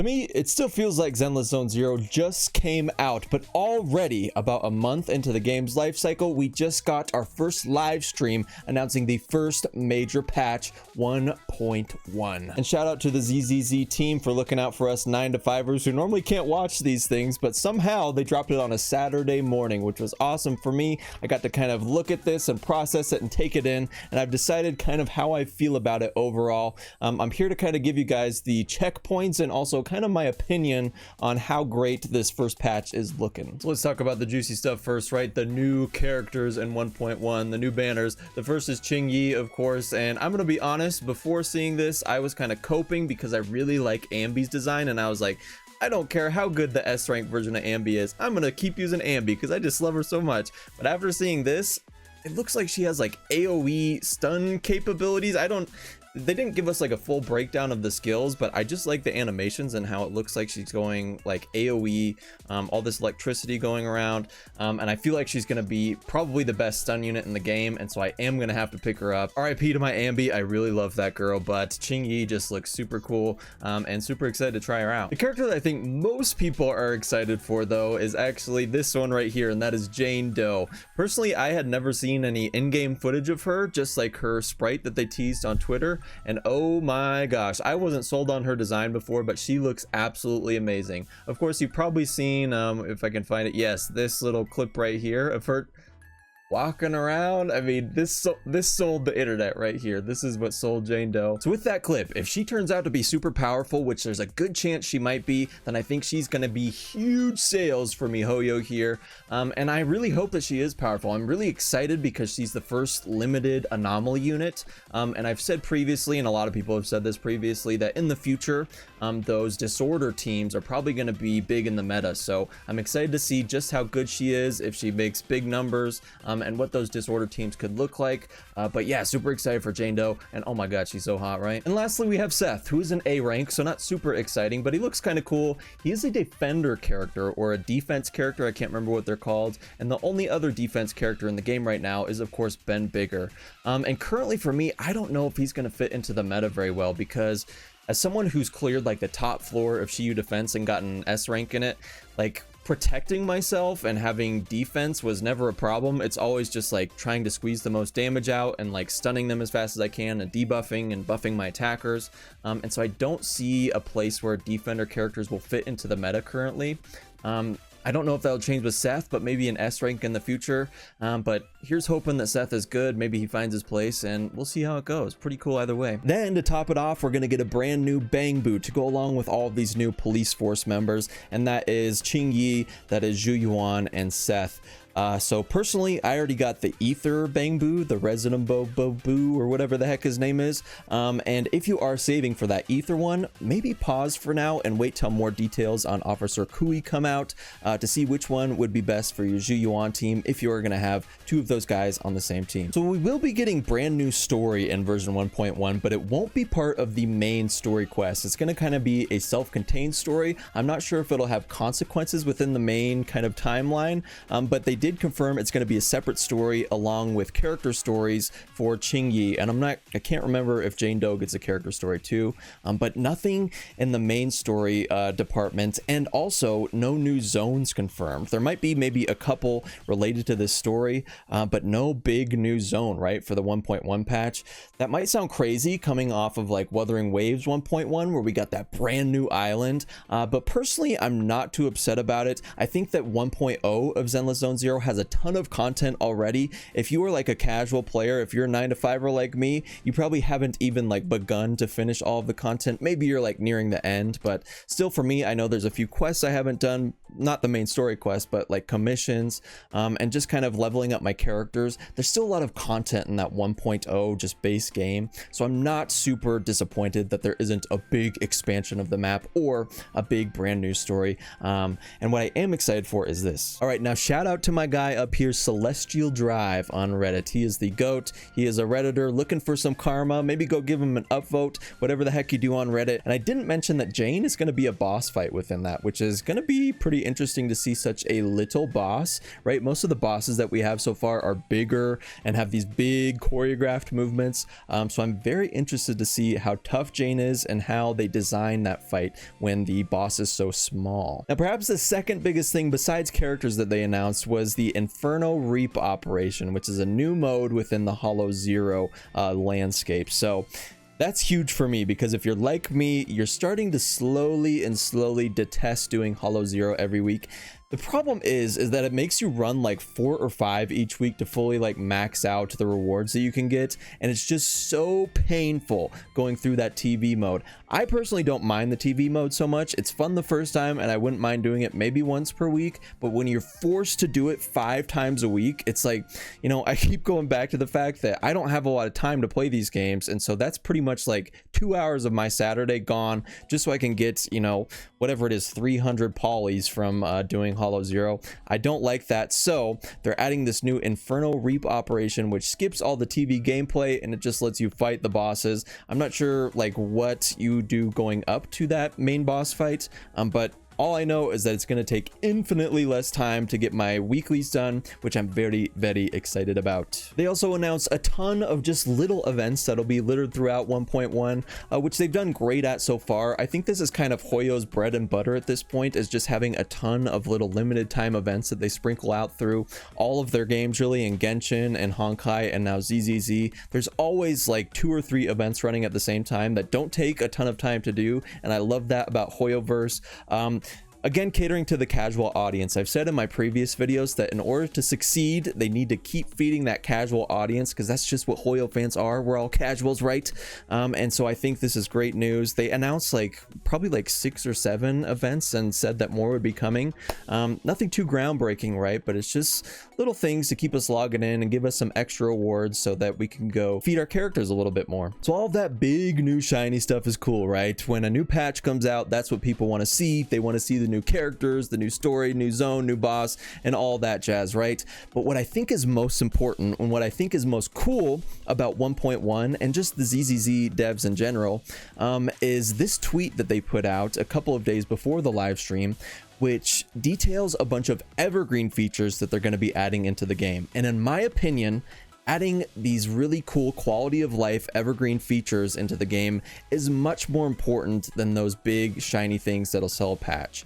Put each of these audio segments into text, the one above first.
To me, it still feels like Zenless Zone Zero just came out, but already about a month into the game's life cycle, we just got our first live stream announcing the first major patch 1.1. And shout out to the ZZZ team for looking out for us 9-to-5ers who normally can't watch these things, but somehow they dropped it on a Saturday morning, which was awesome for me. I got to kind of look at this and process it and take it in, and I've decided kind of how I feel about it overall. I'm here to kind of give you guys the checkpoints and also kind of my opinion on how great this first patch is looking. So let's talk about the juicy stuff first, right? The new characters in 1.1, the new banners. The first is Ching Yi, of course, and I'm gonna be honest, before seeing this, I was kind of coping because I really like Ambi's design, and I was like, I don't care how good the S rank version of Ambi is, I'm gonna keep using Ambi because I just love her so much. But after seeing this, it looks like she has like AoE stun capabilities. They didn't give us like a full breakdown of the skills, but I just like the animations and how it looks like she's going like AoE, all this electricity going around, and I feel like she's gonna be probably the best stun unit in the game, and so I am gonna have to pick her up. RIP to my Ambi, I really love that girl, but Ching Yi just looks super cool, and super excited to try her out. The character that I think most people are excited for though is actually this one right here, and that is Jane Doe. Personally, I had never seen any in-game footage of her, just like her sprite that they teased on Twitter. And oh my gosh, I wasn't sold on her design before, but she looks absolutely amazing. Of course, you've probably seen, if I can find it, yes, this little clip right here of her walking around. I mean, this sold the internet right here. This is what sold Jane Doe. So with that clip, if she turns out to be super powerful, which there's a good chance she might be, then I think she's gonna be huge sales for MiHoYo here. And I really hope that she is powerful. I'm really excited because she's the first limited anomaly unit. And I've said previously, and a lot of people have said this previously, that in the future, those disorder teams are probably gonna be big in the meta. So I'm excited to see just how good she is, if she makes big numbers, and what those disorder teams could look like. But yeah, super excited for Jane Doe, and oh my god, she's so hot, right? And lastly, we have Seth, who is an A rank, so not super exciting, but he looks kind of cool. He is a defender character, or a defense character, I can't remember what they're called, and the only other defense character in the game right now is of course Ben Bigger. And currently for me, I don't know if he's going to fit into the meta very well, because as someone who's cleared like the top floor of Shiyu defense and gotten S rank in it, like protecting myself and having defense was never a problem. It's always just like trying to squeeze the most damage out and like stunning them as fast as I can and debuffing and buffing my attackers. And so I don't see a place where defender characters will fit into the meta currently. I don't know if that'll change with Seth, but maybe an S rank in the future. But here's hoping that Seth is good. Maybe he finds his place, and we'll see how it goes. Pretty cool either way. Then to top it off, we're going to get a brand new Bang Boot to go along with all of these new police force members. And that is Ching Yi, that is Zhu Yuan, and Seth. So personally, I already got the Ether Bang Boo, the Resident Boo, or whatever the heck his name is. And if you are saving for that Ether one, maybe pause for now and wait till more details on Officer Kui come out to see which one would be best for your Zhu Yuan team if you are going to have two of those guys on the same team. So we will be getting brand new story in version 1.1, but it won't be part of the main story quest. It's going to kind of be a self-contained story. I'm not sure if it'll have consequences within the main kind of timeline, but they did confirm it's going to be a separate story along with character stories for Ching Yi, and I can't remember if Jane Doe gets a character story too, but nothing in the main story department, and also no new zones confirmed. There might be maybe a couple related to this story, but no big new zone, right, for the 1.1 patch. That might sound crazy coming off of like Wuthering Waves 1.1 where we got that brand new island, but personally I'm not too upset about it. I think that 1.0 of Zenless Zone Zero has a ton of content already. If you are like a casual player, if you're a 9-to-5er like me, you probably haven't even like begun to finish all of the content. Maybe you're like nearing the end, but still for me, I know there's a few quests I haven't done, not the main story quest, but like commissions, and just kind of leveling up my characters. There's still a lot of content in that 1.0 just base game, so I'm not super disappointed that there isn't a big expansion of the map or a big brand new story. And what I am excited for is this. All right, now shout out to my guy up here, Celestial Drive on Reddit. He is the GOAT. He is a Redditor looking for some karma. Maybe go give him an upvote, whatever the heck you do on Reddit. And I didn't mention that Jane is going to be a boss fight within that, which is going to be pretty very interesting to see such a little boss, right? Most of the bosses that we have so far are bigger and have these big choreographed movements. So I'm very interested to see how tough Jane is and how they design that fight when the boss is so small. Now, perhaps the second biggest thing besides characters that they announced was the Inferno Reap operation, which is a new mode within the Hollow Zero landscape. So that's huge for me, because if you're like me, you're starting to slowly detest doing Hollow Zero every week. The problem is that it makes you run like 4 or 5 each week to fully like max out the rewards that you can get, and it's just so painful going through that TV mode. I personally don't mind the TV mode so much. It's fun the first time, and I wouldn't mind doing it maybe once per week, but when you're forced to do it 5 times a week, it's like, you know, I keep going back to the fact that I don't have a lot of time to play these games, and so that's pretty much like 2 hours of my Saturday gone just so I can get, you know, whatever it is, 300 polys from doing Hollow Zero. I don't like that, so they're adding this new Inferno Reap operation, which skips all the TV gameplay and it just lets you fight the bosses. I'm not sure like what you do going up to that main boss fight, but all I know is that it's going to take infinitely less time to get my weeklies done, which I'm very excited about. They also announced a ton of just little events that'll be littered throughout 1.1, which they've done great at so far. I think this is kind of Hoyo's bread and butter at this point, is just having a ton of little limited time events that they sprinkle out through all of their games, really, in Genshin and Honkai and now ZZZ. There's always like 2 or 3 events running at the same time that don't take a ton of time to do, and I love that about Hoyoverse. Again, catering to the casual audience. I've said in my previous videos that in order to succeed, they need to keep feeding that casual audience, because that's just what Hoyo fans are. We're all casuals, right? And so I think this is great news. They announced like probably like 6 or 7 events and said that more would be coming. Nothing too groundbreaking, right? But it's just little things to keep us logging in and give us some extra awards so that we can go feed our characters a little bit more. So all of that big new shiny stuff is cool, right? When a new patch comes out, that's what people want to see. They want to see the new characters, the new story, new zone, new boss, and all that jazz, right? But what I think is most important and what I think is most cool about 1.1 and just the ZZZ devs in general is this tweet that they put out a couple of days before the live stream, which details a bunch of evergreen features that they're going to be adding into the game. And in my opinion, adding these really cool quality of life evergreen features into the game is much more important than those big shiny things that'll sell a patch.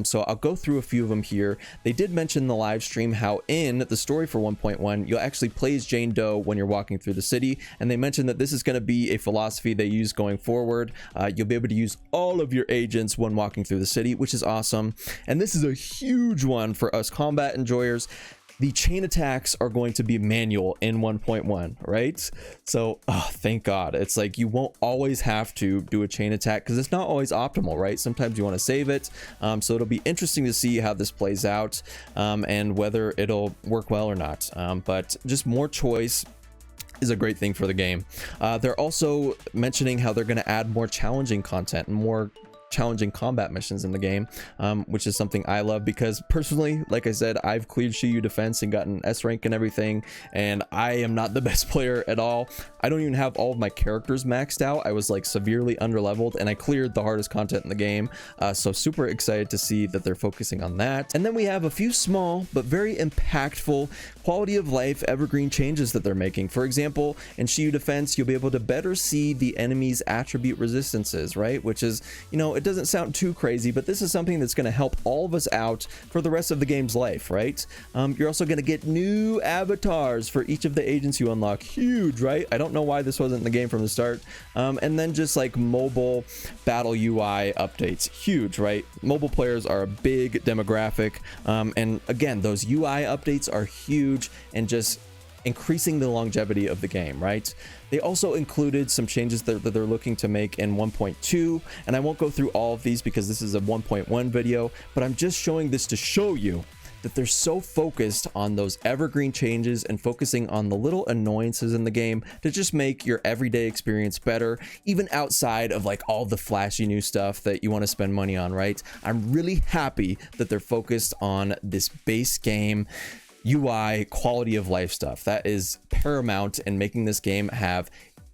So I'll go through a few of them here. They did mention in the live stream how in the story for 1.1 you'll actually play as Jane Doe when you're walking through the city, and they mentioned that this is going to be a philosophy they use going forward. You'll be able to use all of your agents when walking through the city, which is awesome. And this is a huge one for us combat enjoyers. The chain attacks are going to be manual in 1.1, right? So, thank God. It's like you won't always have to do a chain attack because it's not always optimal, right? Sometimes you want to save it. So it'll be interesting to see how this plays out and whether it'll work well or not. But just more choice is a great thing for the game. They're also mentioning how they're going to add more challenging content and more challenging combat missions in the game, which is something I love because personally, like I said, I've cleared Ching Yi defense and gotten S rank and everything, and I am not the best player at all. I don't even have all of my characters maxed out. I was like severely underleveled, and I cleared the hardest content in the game, so super excited to see that they're focusing on that. And then we have a few small but very impactful quality of life evergreen changes that they're making. For example, in Ching Yi defense, you'll be able to better see the enemy's attribute resistances, right? Which is, you know, it doesn't sound too crazy, but this is something that's going to help all of us out for the rest of the game's life, right? You're also going to get new avatars for each of the agents you unlock. Huge, right? I don't know why this wasn't in the game from the start. And then just like mobile battle UI updates. Huge, right? Mobile players are a big demographic. And again, those UI updates are huge and just increasing the longevity of the game, right? They also included some changes that they're looking to make in 1.2, and I won't go through all of these because this is a 1.1 video, but I'm just showing this to show you that they're so focused on those evergreen changes and focusing on the little annoyances in the game to just make your everyday experience better, even outside of like all the flashy new stuff that you want to spend money on, right? I'm really happy that they're focused on this base game UI quality of life stuff. That is paramount in making this game have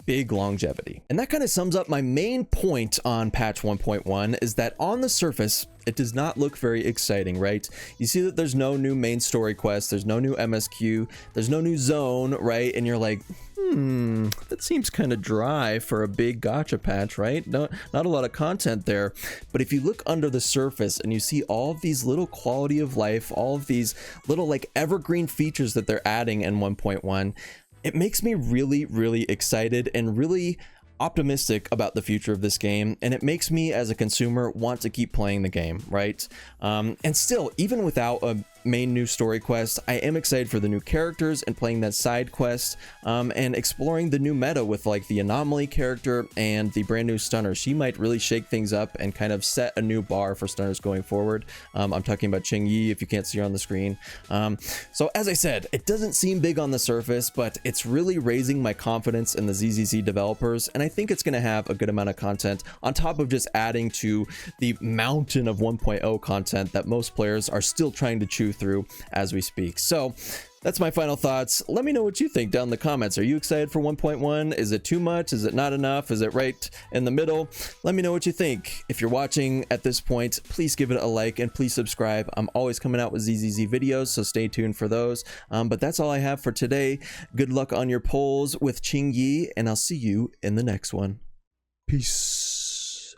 big longevity. And that kind of sums up my main point on patch 1.1, is that on the surface, it does not look very exciting, right? You see that there's no new main story quest, there's no new MSQ, there's no new zone, right? And you're like, that seems kind of dry for a big gacha patch, right? Not a lot of content there. But if you look under the surface and you see all of these little quality of life, all of these little like evergreen features that they're adding in 1.1, it makes me really, really excited and really optimistic about the future of this game, and it makes me as a consumer want to keep playing the game, right? And still, even without a main new story quest, I am excited for the new characters and playing that side quest, and exploring the new meta with like the anomaly character and the brand new stunner. She might really shake things up and kind of set a new bar for stunners going forward. I'm talking about Ching Yi, if you can't see her on the screen. So as I said, it doesn't seem big on the surface, but it's really raising my confidence in the ZZZ developers, and I think it's going to have a good amount of content on top of just adding to the mountain of 1.0 content that most players are still trying to chew through as we speak. So that's my final thoughts. Let me know what you think down in the comments. Are you excited for 1.1? Is it too much? Is it not enough? Is it right in the middle? Let me know what you think. If you're watching at this point, please give it a like and please subscribe. I'm always coming out with ZZZ videos, so stay tuned for those. But that's all I have for today. Good luck on your polls with Ching Yi, and I'll see you in the next one. Peace.